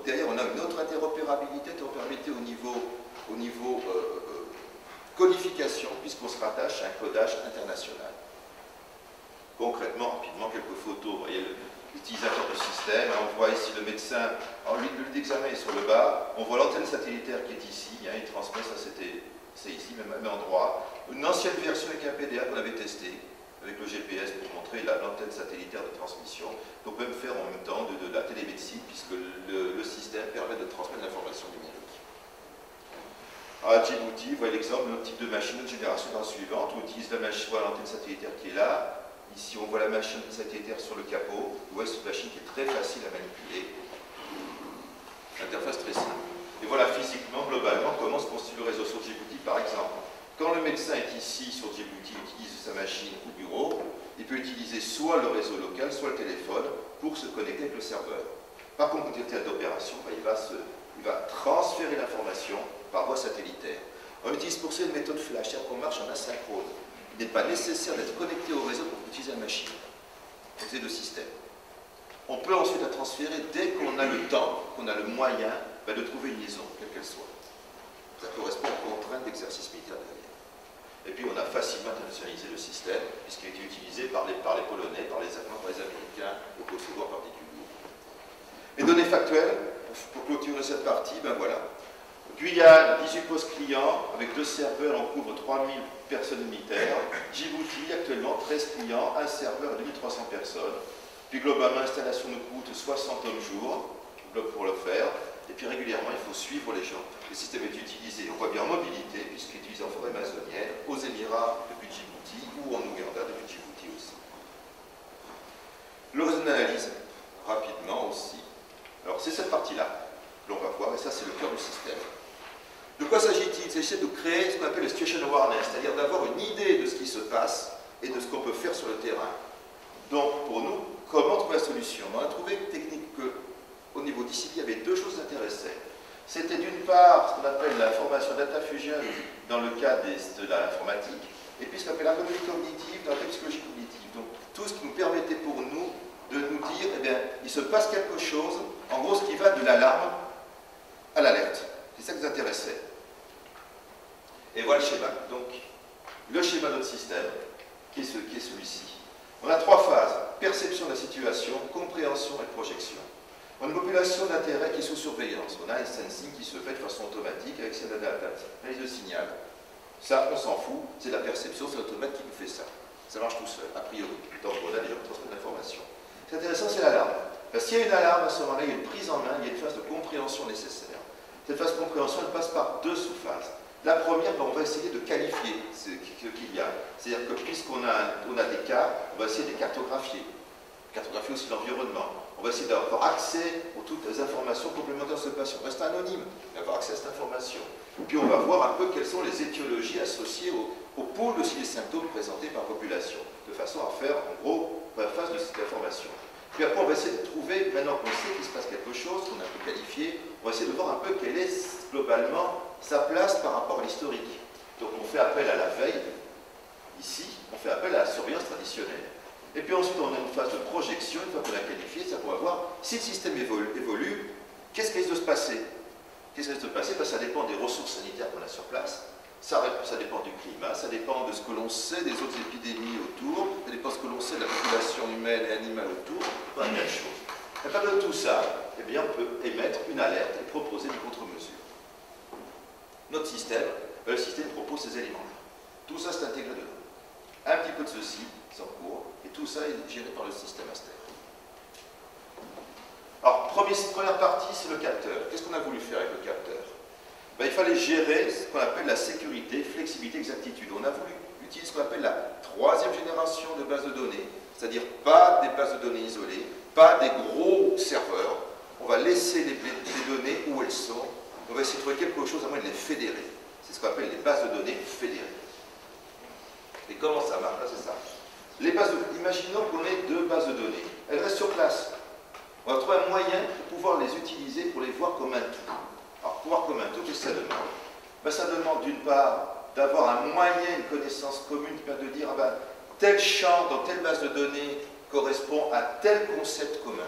derrière, on a une autre interopérabilité au niveau codification, puisqu'on se rattache à un codage international. Concrètement, rapidement, quelques photos. Vous voyez l'utilisateur du système. On voit ici le médecin. Alors, lui, d'examen est sur le bas. On voit l'antenne satellitaire qui est ici. Hein, il transmet, ça c'est ici, même endroit. Une ancienne version avec un PDA qu'on avait testé, avec le GPS pour montrer l'antenne satellitaire de transmission. On peut même faire en même temps de la télémédecine, puisque le système permet de transmettre l'information numérique. À Djibouti, vous voyez l'exemple d'un type de machine de génération dans la suivante. On utilise la machine, voilà l'antenne satellitaire qui est là. Ici, on voit la machine satellitaire sur le capot. Vous voyez, c'est une machine qui est très facile à manipuler. Interface très simple. Et voilà physiquement, globalement, comment se constitue le réseau sur Djibouti, par exemple. Quand le médecin est ici sur Djibouti, il utilise sa machine au bureau, il peut utiliser soit le réseau local, soit le téléphone pour se connecter avec le serveur. Par contre, quand il est d'opération, il va transférer l'information par voie satellitaire. On utilise pour ça une méthode flash, c'est-à-dire qu'on marche en asynchrone. Il n'est pas nécessaire d'être connecté au réseau pour utiliser la machine. C'est le système. On peut ensuite la transférer dès qu'on a le temps, qu'on a le moyen de trouver une liaison, quelle qu'elle soit. Ça correspond aux contraintes d'exercice militaire derrière. Et puis on a facilement internationalisé le système, puisqu'il a été utilisé par les Polonais, par les Allemands, par les Américains, au Kosovo en particulier. Les données factuelles, pour clôturer cette partie, ben voilà. Guyane, 18 postes clients, avec 2 serveurs, on couvre 3000 personnes unitaires. Djibouti, actuellement, 13 clients, 1 serveur et 2300 personnes. Puis globalement, l'installation nous coûte 60 hommes jour, pour le faire. Et puis régulièrement, il faut suivre les gens. Le système est utilisé, on voit bien en mobilité, puisqu'il est utilisé en forêt amazonienne, aux Émirats depuis Djibouti, ou en Ouganda depuis Djibouti aussi. Le réseau d'analyse, rapidement aussi. Alors c'est cette partie-là que l'on va voir, et ça c'est le cœur du système. De quoi s'agit-il? Il s'agit de créer ce qu'on appelle le situation awareness, c'est-à-dire d'avoir une idée de ce qui se passe et de ce qu'on peut faire sur le terrain. Donc pour nous, comment trouver la solution? On a trouvé une technique qu'au niveau d'ici, il y avait 2 choses qui intéressaient. C'était d'une part ce qu'on appelle l'information data fusion dans le cas de l'informatique, et puis ce qu'on appelle l'ergonomie cognitive dans la psychologie cognitive. Donc tout ce qui nous permettait pour nous de nous dire, eh bien, il se passe quelque chose, en gros ce qui va de l'alarme à l'alerte. C'est ça qui nous intéressait. Et voilà le schéma. Donc, le schéma de notre système, qui est celui-ci. On a 3 phases. Perception de la situation, compréhension et projection. On a une population d'intérêt qui est sous surveillance. On a un sensing qui se fait de façon automatique avec ses analyses de signal. Ça, on s'en fout. C'est la perception, c'est l'automate qui nous fait ça. Ça marche tout seul, a priori. Donc, on a déjà transmis de l'information. Ce qui est intéressant, c'est l'alarme. Parce qu'il y a une alarme, à ce moment-là, il y a une prise en main, il y a une phase de compréhension nécessaire. Cette phase de compréhension, elle passe par 2 sous-phases. La première, on va essayer de qualifier ce qu'il y a. C'est-à-dire que puisqu'on a des cas, on va essayer de les cartographier. Cartographier aussi l'environnement. On va essayer d'avoir accès aux toutes les informations complémentaires de ce patient. On reste anonyme, mais avoir accès à cette information. Puis on va voir un peu quelles sont les étiologies associées au pôle aussi des symptômes présentés par population, de façon à faire, en gros, la phase de cette information. Puis après, on va essayer de trouver, maintenant qu'on sait qu'il se passe quelque chose, qu'on a pu qualifier, on va essayer de voir un peu quelle est globalement sa place par rapport à l'historique. Donc on fait appel à la veille, ici, on fait appel à la surveillance traditionnelle. Et puis ensuite, on a une phase de projection, une fois qu'on l'a qualifié, c'est-à-dire qu'on va voir si le système évolue, qu'est-ce qui risque de se passer? Qu'est-ce qui risque de se passer? Ça dépend des ressources sanitaires qu'on a sur place, ça dépend du climat, ça dépend de ce que l'on sait des autres épidémies autour, ça dépend de ce que l'on sait de la population humaine et animale autour, pas de chose. Et à partir de tout ça, eh bien, on peut émettre une alerte et proposer des contre-mesures. Notre système, le système propose ces éléments-là. Tout ça, c'est intégré dedans. Un petit peu de ceci, c'est en cours, et tout ça est géré par le système Aster. Alors, première partie, c'est le capteur. Qu'est-ce qu'on a voulu faire avec le capteur? Ben, il fallait gérer ce qu'on appelle la sécurité, flexibilité, exactitude. On a voulu utiliser ce qu'on appelle la 3e génération de bases de données, c'est-à-dire pas des bases de données isolées, pas des gros serveurs. On va laisser les données où elles sont. On va essayer de trouver quelque chose à moins de les fédérer. C'est ce qu'on appelle les bases de données fédérées. Et comment ça marche? Là, c'est ça. Les bases de données, imaginons qu'on ait 2 bases de données. Elles restent sur place. On va trouver un moyen de pouvoir les utiliser pour les voir comme un tout. Alors, pour voir comme un tout, qu'est-ce que ça demande? Ben, ça demande d'une part d'avoir un moyen, une connaissance commune qui permet de dire ah ben, tel champ dans telle base de données correspond à tel concept commun.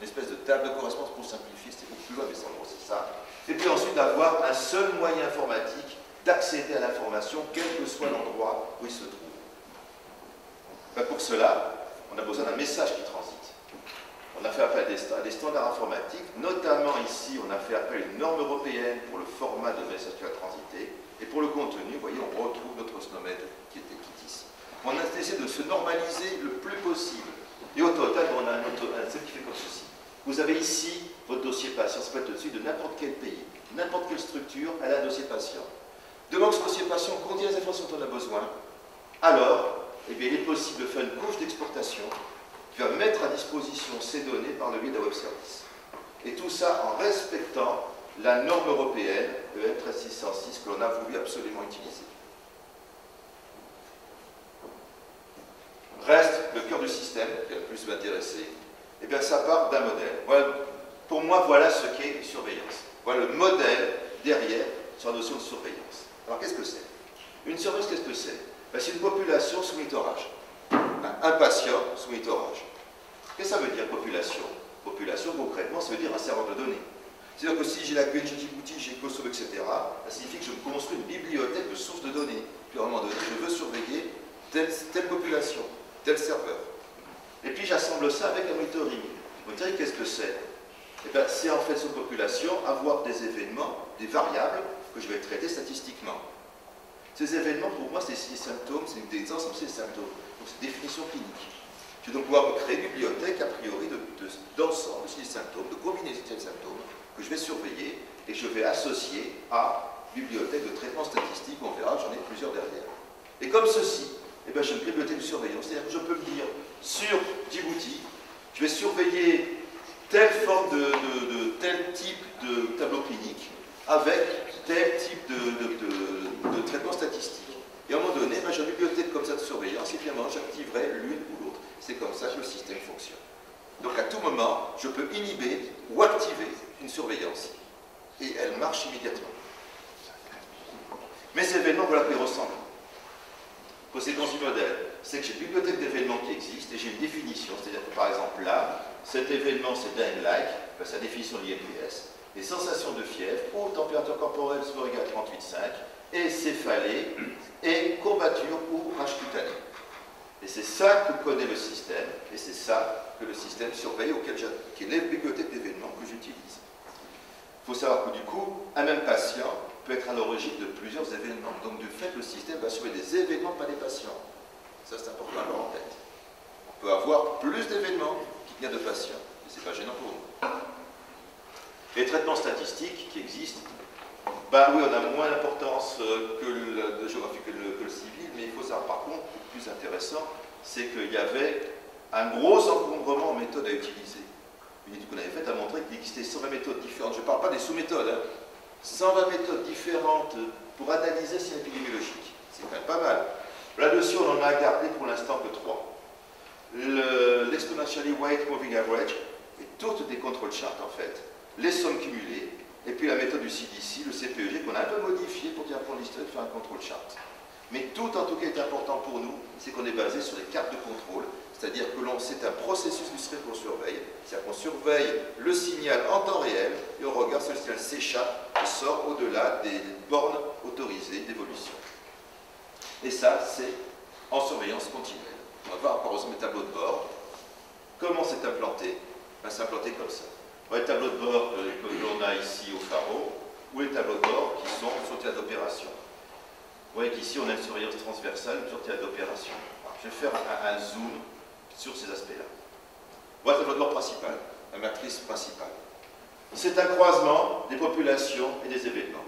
Une espèce de table de correspondance pour simplifier, c'était beaucoup ensuite d'avoir un seul moyen informatique d'accéder à l'information, quel que soit l'endroit où il se trouve. Ben pour cela, on a besoin d'un message qui transite. On a fait appel à des standards informatiques, notamment ici, on a fait appel à une norme européenne pour le format de message qui va transiter, et pour le contenu, vous voyez, on retrouve notre SNOMED qui était ici. On a essayé de se normaliser le plus possible. Et au total, on a un set qui fait comme ceci. Vous avez ici votre dossier patient, ça peut être au-dessus de n'importe quel pays, n'importe quelle structure, elle a un dossier patient. Demain que ce dossier patient contient les informations dont on a besoin, alors, eh bien, il est possible de faire une couche d'exportation qui va mettre à disposition ces données par le biais d'un web service. Et tout ça en respectant la norme européenne, EN 13606, que l'on a voulu absolument utiliser. Reste le cœur du système, qui a le plus m'intéresser. Eh bien, ça part d'un modèle. Voilà, pour moi, voilà ce qu'est une surveillance. Voilà le modèle derrière sur la notion de surveillance. Alors, qu'est-ce que c'est? Une surveillance, qu'est-ce que c'est? Ben, c'est une population sous monitorage. Un patient sous monitorage. Qu'est-ce que ça veut dire, population? Population, concrètement, ça veut dire un serveur de données. C'est-à-dire que si j'ai la GUID, j'ai Djibouti, j'ai Kosovo, etc., ça signifie que je me construis une bibliothèque de sources de données. Puis à un moment donné, je veux surveiller telle population, tel serveur. Et puis j'assemble ça avec un monitoring. Le monitoring, qu'est-ce que c'est? Eh bien, c'est en fait sur population avoir des événements, des variables que je vais traiter statistiquement. Ces événements, pour moi, c'est des symptômes, c'est des ensembles, c'est des symptômes. Donc c'est une définition clinique. Je vais donc pouvoir créer une bibliothèque, a priori, d'ensemble de ces symptômes, de combiner ces symptômes que je vais surveiller et que je vais associer à bibliothèque de traitement statistique. On verra, j'en ai plusieurs derrière. Et comme ceci, eh bien, j'ai une bibliothèque de surveillance. C'est-à-dire que je peux me dire, sur Djibouti, je vais surveiller telle forme tel type de tableau clinique avec tel type de traitement statistique. Et à un moment donné, ben, j'ai une bibliothèque comme ça de surveillance et finalement j'activerai l'une ou l'autre. C'est comme ça que le système fonctionne. Donc à tout moment, je peux inhiber ou activer une surveillance. Et elle marche immédiatement. Mes événements, voilà qu'ils ressemblent. Conséquence du modèle, c'est que j'ai une bibliothèque d'événements qui existe et j'ai une définition. C'est-à-dire que par exemple là, cet événement c'est dying-like, ben, c'est la définition de l'IMPS, les sensations de fièvre, haute température corporelle supérieure à 38,5, et céphalée, et courbature ou rage cutanée. Et c'est ça que connaît le système, et c'est ça que le système surveille, qui est la bibliothèque d'événements que j'utilise. Il faut savoir que du coup, un même patient peut être à l'origine de plusieurs événements. Donc de fait, le système va surveiller des événements, pas des patients. Ça, c'est important à avoir en tête. On peut avoir plus d'événements qu'il y a de patients, et ce n'est pas gênant pour nous. Les traitements statistiques qui existent, ben oui, on a moins d'importance que la géographie que le civil, mais il faut savoir par contre, le plus intéressant, c'est qu'il y avait un gros encombrement en méthodes à utiliser. Une étude qu'on avait faite a montré qu'il existait 120 méthodes différentes. Je ne parle pas des sous-méthodes, hein. 120 méthodes différentes pour analyser ces épidémiologiques. C'est quand même pas mal. Là-dessus, on en a gardé pour l'instant que 3. L'exponentially weight moving average et toutes des control charts en fait. Les sommes cumulées, et puis la méthode du CDC, le CPEG, qu'on a un peu modifié pour dire pour l'histoire de faire un control chart. Mais tout en tout cas est important pour nous, c'est qu'on est basé sur les cartes de contrôle, c'est-à-dire que c'est un processus industriel qu'on surveille, c'est-à-dire qu'on surveille le signal en temps réel, et on regarde si le signal s'échappe et sort au-delà des bornes autorisées d'évolution. Et ça, c'est en surveillance continuelle. On va voir par exemple les tableaux de bord. Comment c'est implanté? Ben, c'est implanté comme ça. Les tableaux de bord que l'on a ici au Pharo, ou les tableaux de bord qui sont sur théâtre d'opération. Vous voyez qu'ici on a une surveillance transversale sur théâtre d'opération. Je vais faire un zoom sur ces aspects-là. Voilà le tableau de bord principal, la matrice principale. C'est un croisement des populations et des événements.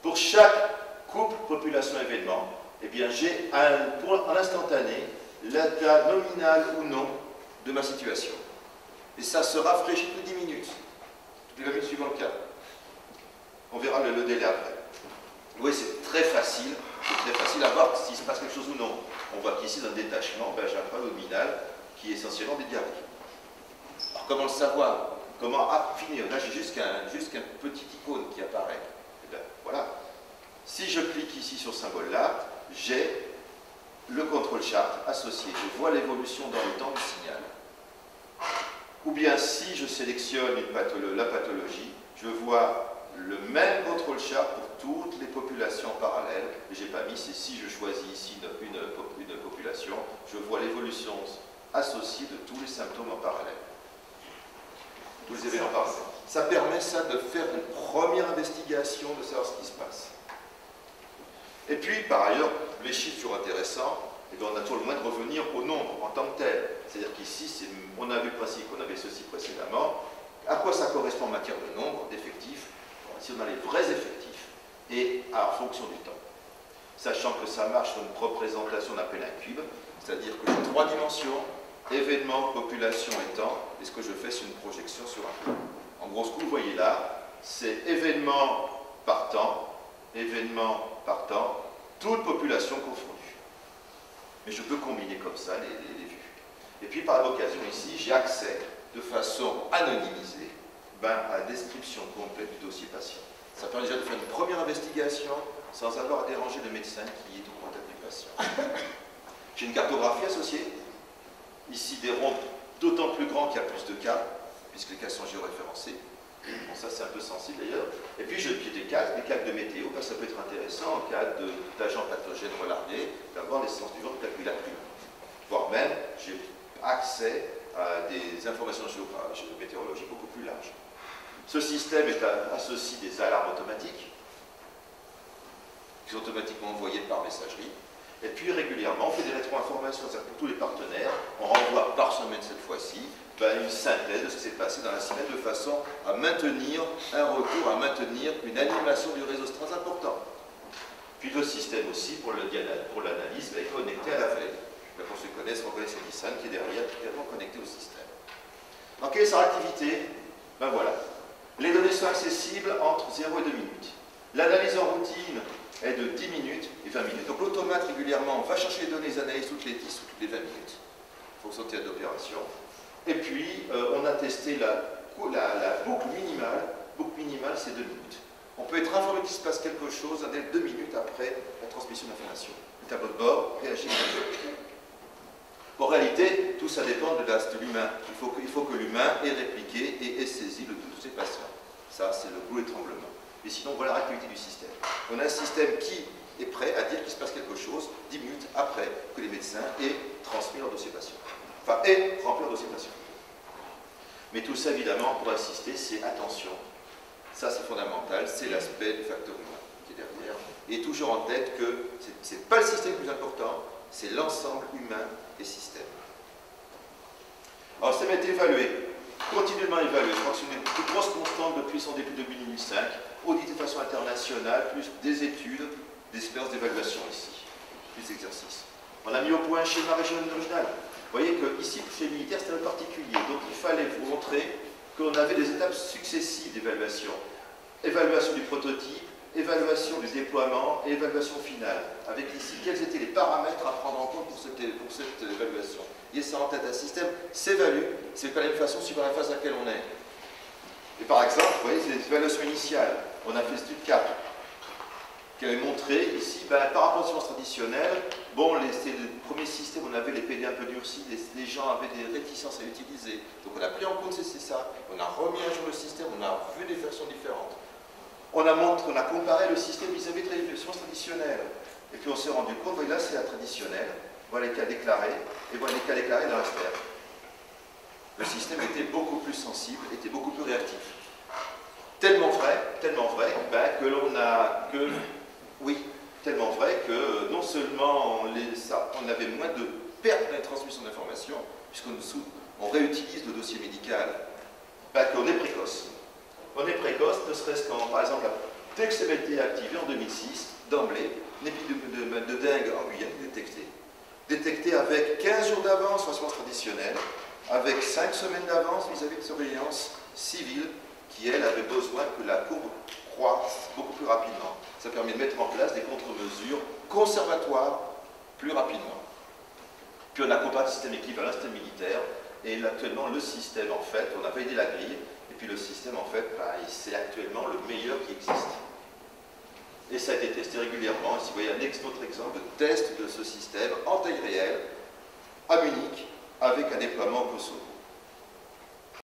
Pour chaque couple population-événement, eh bien j'ai en instantané l'état nominal ou non de ma situation. Et ça se rafraîchit toutes les 10 minutes. Toutes les 20 minutes suivant le cas. On verra le délai après. Vous voyez, c'est très facile à voir s'il se passe quelque chose ou non. On voit qu'ici, dans le détachement, ben, j'ai un point nominal qui est essentiellement des diarrhées. Alors, comment le savoir? Comment affiner? Là, j'ai juste qu'un petit icône qui apparaît. Et bien, voilà. Si je clique ici sur ce symbole-là, j'ai le control chart associé. Je vois l'évolution dans le temps du signal. Ou bien, si je sélectionne la pathologie, je vois le même contrôle chart pour toutes les populations parallèles. Et j'ai pas mis, c'est si je choisis ici une population, je vois l'évolution associée de tous les symptômes en parallèle. Tous les événements parallèles. Ça permet ça de faire une première investigation, de savoir ce qui se passe. Et puis, par ailleurs, les chiffres sont intéressants, et bien on a toujours le moins de revenir au nombre en tant que tel. C'est-à-dire qu'ici, on a vu le principe qu'on avait ceci précédemment. À quoi ça correspond en matière de nombre, d'effectifs? Si on a les vrais effectifs, et en fonction du temps. Sachant que ça marche sur une représentation, on appelle un cube, c'est-à-dire que j'ai 3 dimensions, événement, population et temps, et ce que je fais, c'est une projection sur un cube. En gros, ce que vous voyez là, c'est événement par temps, toute population confondue. Mais je peux combiner comme ça les vues. Et puis, par l'occasion, ici, j'ai accès de façon anonymisée à la description complète du dossier patient. Ça permet déjà de faire une première investigation sans avoir à déranger le médecin qui est au contact du patient. J'ai une cartographie associée. Ici, des ronds d'autant plus grands qu'il y a plus de cas, puisque les cas sont géoréférencés. Bon, ça, c'est un peu sensible d'ailleurs. Et puis, j'ai des calques de météo. Ça peut être intéressant en cas d'agents pathogènes relargués, d'avoir les séances du jour de calculer la pluie. Voire même, j'ai accès à des informations météorologiques beaucoup plus larges. Ce système associe des alarmes automatiques, qui sont automatiquement envoyées par messagerie. Et puis régulièrement, on fait des rétro-informations, c'est-à-dire pour tous les partenaires, on renvoie par semaine cette fois-ci une synthèse de ce qui s'est passé dans la semaine de façon à maintenir un retour, à maintenir une animation du réseau, c'est très important. Puis le système aussi, pour l'analyse, est connecté à la veille. Pour ceux qui connaissent, reconnaissent Edison qui est derrière, qui est également connecté au système. Dans quelle est sa activité? Ben voilà. Les données sont accessibles entre 0 et 2 minutes. L'analyse en routine est de 10 minutes et 20 minutes. Donc l'automate régulièrement va chercher les données, les analyses toutes les 10 ou toutes les 20 minutes. Il faut sortir d'opération. Et puis, on a testé la boucle minimale. Boucle minimale, c'est 2 minutes. On peut être informé qu'il se passe quelque chose dès 2 minutes après la transmission d'information. Le tableau de bord réagit immédiatement. En réalité, tout ça dépend de l'humain. Il faut que l'humain ait répliqué et ait saisi le dossier patient. Ça, c'est le goût étranglement. Et sinon, voilà la réactivité du système. On a un système qui est prêt à dire qu'il se passe quelque chose 10 minutes après que les médecins aient transmis leur dossier patient. Enfin, aient rempli leur dossier patient. Mais tout ça, évidemment, pour assister, c'est attention. Ça, c'est fondamental. C'est l'aspect du facteur humain qui est derrière. Et toujours en tête que ce n'est pas le système le plus important, c'est l'ensemble humain et système. Alors, ça m'a été évalué, continuellement évalué. Je crois que c'est une des plus grosses constantes depuis son début 2005, audité de façon internationale, plus des études, des expériences d'évaluation ici, plus d'exercices. On a mis au point un schéma régional original. Vous voyez qu'ici, chez les militaires, c'était un particulier. Donc, il fallait vous montrer qu'on avait des étapes successives d'évaluation. Évaluation du prototype, évaluation du déploiement et évaluation finale. Avec ici, quels étaient les paramètres à prendre en compte pour cette évaluation. Il y a ça en tête, un système s'évalue, c'est pas la même façon suivant la phase à laquelle on est. Et par exemple, vous voyez, c'est l'évaluation initiale. On a fait l'étude CAP, qui avait montré ici, par rapport aux sciences traditionnelles, bon, c'est le premier système, on avait les PD un peu durcis, les gens avaient des réticences à l'utiliser. Donc on a pris en compte ça, on a remis à jour le système, on a vu des versions différentes. On a comparé le système vis-à-vis des sciences traditionnelles. Et puis on s'est rendu compte, là c'est la traditionnelle, voilà les cas déclarés, et voilà les cas déclarés dans l'expert. Le système était beaucoup plus sensible, était beaucoup plus réactif. Tellement vrai que l'on a tellement vrai que non seulement on avait moins de pertes dans la transmission d'informations, puisqu'on réutilise le dossier médical, qu'on est précoce. On est précoce, ne serait-ce qu'en, par exemple, dès que ça a été activé en 2006, d'emblée, une épidémie de dengue en Guyane détectée. Détectée avec 15 jours d'avance en sciences traditionnelles, avec 5 semaines d'avance vis-à-vis de surveillance civile, qui, elle, avait besoin que la courbe croisse beaucoup plus rapidement. Ça permet de mettre en place des contre-mesures conservatoires plus rapidement. Puis on a comparé le système équivalent, le système militaire, et actuellement, le système, en fait, on a validé la grille, et puis le système, en fait, c'est actuellement le meilleur qui existe. Et ça a été testé régulièrement. Ici, vous voyez un autre exemple de test de ce système en taille réelle, à Munich, avec un déploiement au Kosovo.